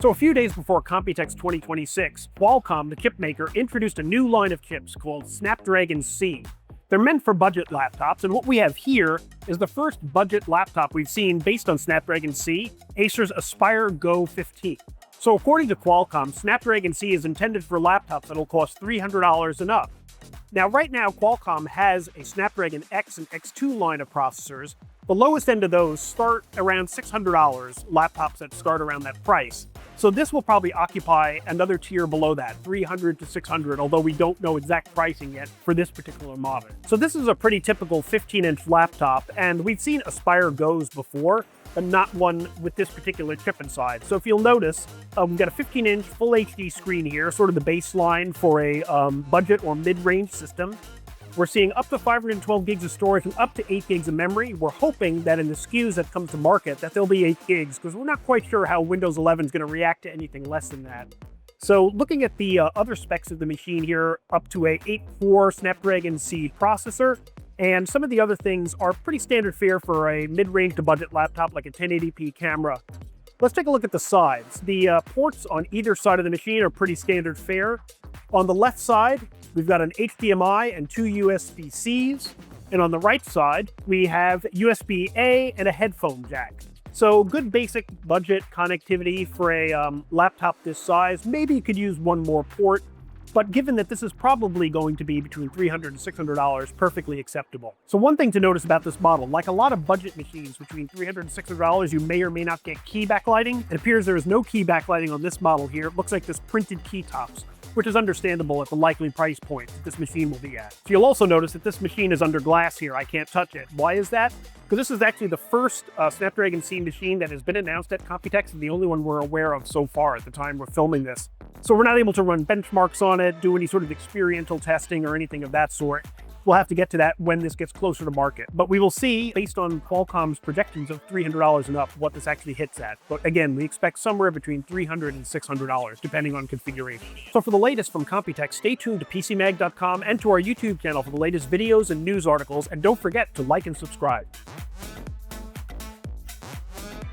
So a few days before Computex 2026, Qualcomm, the chip maker, introduced a new line of chips called Snapdragon C. They're meant for budget laptops, and what we have here is the first budget laptop we've seen based on Snapdragon C, Acer's Aspire Go 15. So according to Qualcomm, Snapdragon C is intended for laptops that'll cost $300 and up. Now, right now, Qualcomm has a Snapdragon X and X2 line of processors. The lowest end of those start around $600, laptops that start around that price. So this will probably occupy another tier below that, $300 to $600, although we don't know exact pricing yet for this particular model. So this is a pretty typical 15-inch laptop, and we've seen Aspire Go's before, but not one with this particular chip inside. So if you'll notice, we've got a 15-inch full HD screen here, sort of the baseline for a budget or mid-range system. We're seeing up to 512 gigs of storage and up to 8 gigs of memory. We're hoping that in the SKUs that come to market that there'll be 8 gigs, because we're not quite sure how Windows 11 is going to react to anything less than that. So looking at the other specs of the machine here, up to a 8-core Snapdragon C processor, and some of the other things are pretty standard fare for a mid-range to budget laptop like a 1080p camera. Let's take a look at the sides. The ports on either side of the machine are pretty standard fare. On the left side, we've got an HDMI and 2 USB-Cs. And on the right side, we have USB-A and a headphone jack. So good basic budget connectivity for a laptop this size. Maybe you could use one more port, but given that this is probably going to be between $300 and $600, perfectly acceptable. So one thing to notice about this model, like a lot of budget machines between $300 and $600, you may or may not get key backlighting. It appears there is no key backlighting on this model here. It looks like this printed key tops, which is understandable at the likely price point that this machine will be at. So you'll also notice that this machine is under glass here. I can't touch it. Why is that? Because this is actually the first Snapdragon C machine that has been announced at Computex and the only one we're aware of so far at the time we're filming this. So we're not able to run benchmarks on it, do any sort of experiential testing or anything of that sort. We'll have to get to that when this gets closer to market. But we will see, based on Qualcomm's projections of $300 and up, what this actually hits at. But again, we expect somewhere between $300 and $600, depending on configuration. So for the latest from Computex, stay tuned to PCMag.com and to our YouTube channel for the latest videos and news articles. And don't forget to like and subscribe.